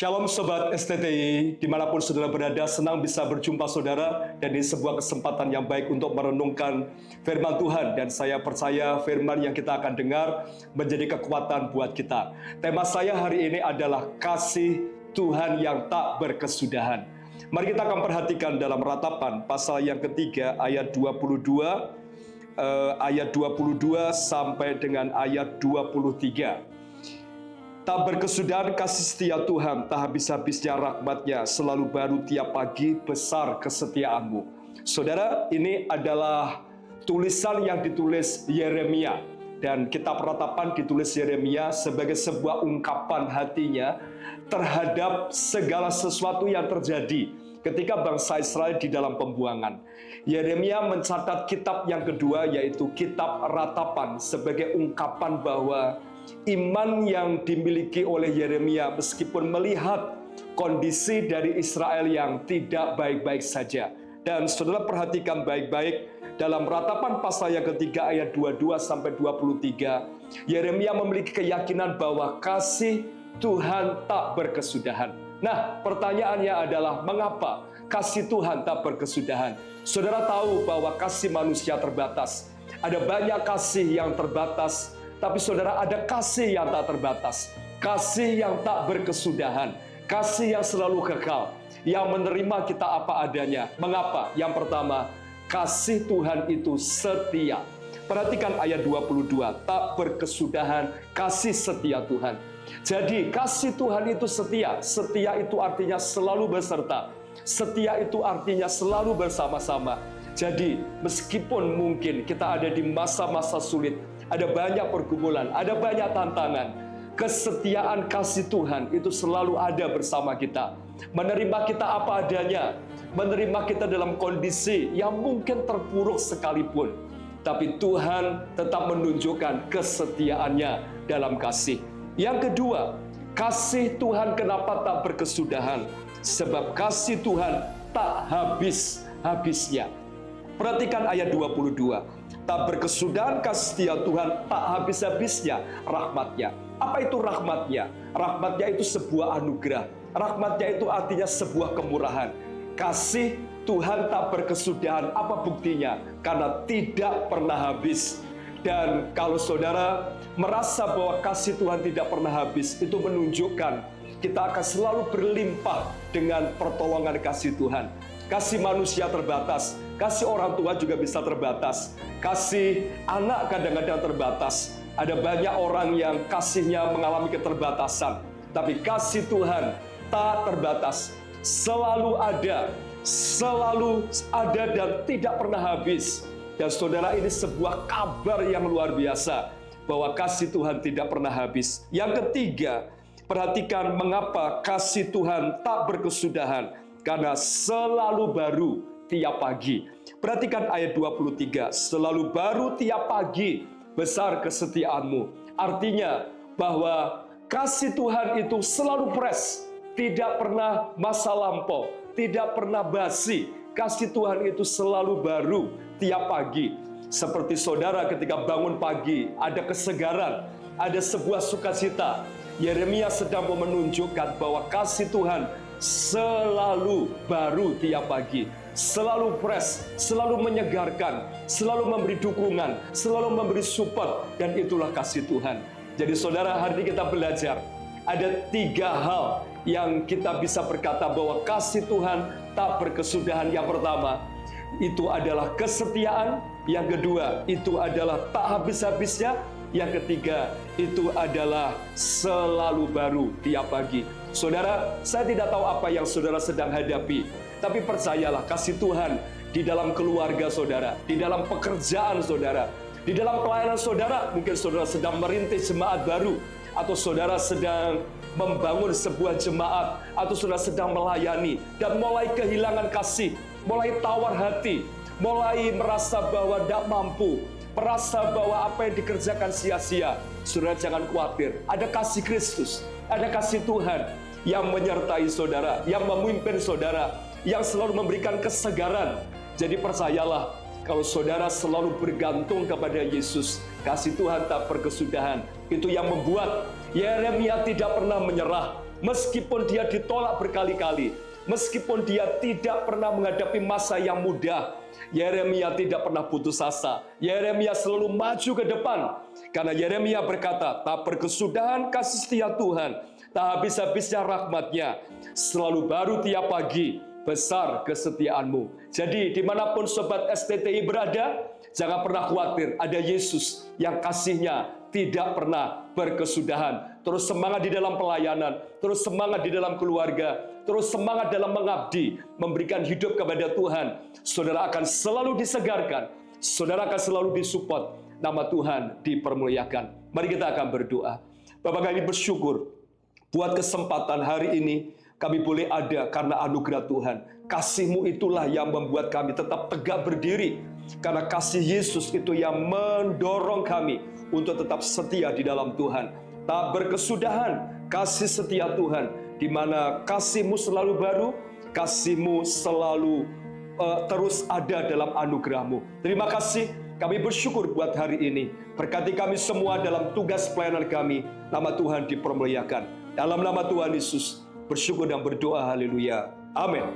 Shalom Sobat STTI, dimanapun saudara berada, senang bisa berjumpa saudara dan ini sebuah kesempatan yang baik untuk merenungkan firman Tuhan, dan saya percaya firman yang kita akan dengar menjadi kekuatan buat kita. Tema saya hari ini adalah kasih Tuhan yang tak berkesudahan. Mari kita akan perhatikan dalam Ratapan pasal yang ketiga ayat 22 sampai dengan ayat 23. Tak berkesudahan kasih setia Tuhan, tak habis-habisnya rahmat-Nya, selalu baru tiap pagi, besar kesetiaanmu. Saudara, ini adalah tulisan yang ditulis Yeremia, dan kitab Ratapan ditulis Yeremia sebagai sebuah ungkapan hatinya terhadap segala sesuatu yang terjadi ketika bangsa Israel di dalam pembuangan. Yeremia mencatat kitab yang kedua, yaitu kitab Ratapan, sebagai ungkapan bahwa iman yang dimiliki oleh Yeremia meskipun melihat kondisi dari Israel yang tidak baik-baik saja. Dan saudara perhatikan baik-baik dalam Ratapan pasal yang ketiga ayat 22 sampai 23, Yeremia memiliki keyakinan bahwa kasih Tuhan tak berkesudahan. Nah, pertanyaannya adalah mengapa kasih Tuhan tak berkesudahan? Saudara tahu bahwa kasih manusia terbatas. Ada banyak kasih yang terbatas, tapi saudara, ada kasih yang tak terbatas, kasih yang tak berkesudahan, kasih yang selalu kekal, yang menerima kita apa adanya. Mengapa? Yang pertama, kasih Tuhan itu setia. Perhatikan ayat 22, tak berkesudahan, kasih setia Tuhan. Jadi kasih Tuhan itu setia. Setia itu artinya selalu beserta. Setia itu artinya selalu bersama-sama. Jadi meskipun mungkin kita ada di masa-masa sulit, ada banyak pergumulan, ada banyak tantangan, kesetiaan kasih Tuhan itu selalu ada bersama kita. Menerima kita apa adanya, menerima kita dalam kondisi yang mungkin terpuruk sekalipun, tapi Tuhan tetap menunjukkan kesetiaannya dalam kasih. Yang kedua, kasih Tuhan kenapa tak berkesudahan? Sebab kasih Tuhan tak habis-habisnya. Perhatikan ayat 22. Tak berkesudahan kasih setia Tuhan, tak habis-habisnya rahmat-Nya. Apa itu rahmat-Nya? Rahmat-Nya itu sebuah anugerah. Rahmat-Nya itu artinya sebuah kemurahan. Kasih Tuhan tak berkesudahan. Apa buktinya? Karena tidak pernah habis. Dan kalau saudara merasa bahwa kasih Tuhan tidak pernah habis, itu menunjukkan kita akan selalu berlimpah dengan pertolongan kasih Tuhan. Kasih manusia terbatas, kasih orang tua juga bisa terbatas, kasih anak kadang-kadang terbatas. Ada banyak orang yang kasihnya mengalami keterbatasan, tapi kasih Tuhan tak terbatas, selalu ada dan tidak pernah habis. Dan saudara, ini sebuah kabar yang luar biasa bahwa kasih Tuhan tidak pernah habis. Yang ketiga, perhatikan mengapa kasih Tuhan tak berkesudahan. Karena selalu baru tiap pagi. Perhatikan ayat 23. Selalu baru tiap pagi, besar kesetiaanmu. Artinya bahwa kasih Tuhan itu selalu fresh, tidak pernah masa lampau, tidak pernah basi. Kasih Tuhan itu selalu baru tiap pagi. Seperti saudara ketika bangun pagi, ada kesegaran, ada sebuah sukacita. Yeremia sedang menunjukkan bahwa kasih Tuhan selalu baru tiap pagi, selalu fresh, selalu menyegarkan, selalu memberi dukungan, selalu memberi support, dan itulah kasih Tuhan. Jadi saudara, hari ini kita belajar ada 3 hal yang kita bisa berkata bahwa kasih Tuhan tak berkesudahan. Yang pertama, itu adalah kesetiaan. Yang kedua, itu adalah tak habis-habisnya. Yang ketiga, itu adalah selalu baru tiap pagi. Saudara, saya tidak tahu apa yang saudara sedang hadapi, tapi percayalah kasih Tuhan di dalam keluarga saudara, di dalam pekerjaan saudara, di dalam pelayanan saudara. Mungkin saudara sedang merintis jemaat baru, atau saudara sedang membangun sebuah jemaat, atau saudara sedang melayani dan mulai kehilangan kasih, mulai tawar hati, mulai merasa bahwa tidak mampu, merasa bahwa apa yang dikerjakan sia-sia. Saudara jangan khawatir, ada kasih Kristus, ada kasih Tuhan yang menyertai saudara, yang memimpin saudara, yang selalu memberikan kesegaran. Jadi percayalah, kalau saudara selalu bergantung kepada Yesus, kasih Tuhan tak berkesudahan. Itu yang membuat Yeremia tidak pernah menyerah. Meskipun dia ditolak berkali-kali, meskipun dia tidak pernah menghadapi masa yang mudah, Yeremia tidak pernah putus asa. Yeremia selalu maju ke depan. Karena Yeremia berkata, tak berkesudahan kasih setia Tuhan, tak habis-habisnya rahmat-Nya, selalu baru tiap pagi, besar kesetiaanmu. Jadi dimanapun Sobat STTI berada, jangan pernah khawatir, ada Yesus yang kasih-Nya tidak pernah berkesudahan. Terus semangat di dalam pelayanan, terus semangat di dalam keluarga, terus semangat dalam mengabdi, memberikan hidup kepada Tuhan. Saudara akan selalu disegarkan, saudara akan selalu disupport, nama Tuhan dipermuliakan. Mari kita akan berdoa. Bapak, kami bersyukur buat kesempatan hari ini kami boleh ada karena anugerah Tuhan. Kasih-Mu itulah yang membuat kami tetap tegak berdiri. Karena kasih Yesus itu yang mendorong kami untuk tetap setia di dalam Tuhan. Tak berkesudahan kasih setia Tuhan, di mana kasih-Mu selalu baru, kasih-Mu selalu terus ada dalam anugerah-Mu. Terima kasih, kami bersyukur buat hari ini. Berkati kami semua dalam tugas pelayanan kami. Nama Tuhan dipermuliakan. Dalam nama Tuhan Yesus, bersyukur dan berdoa. Haleluya. Amin.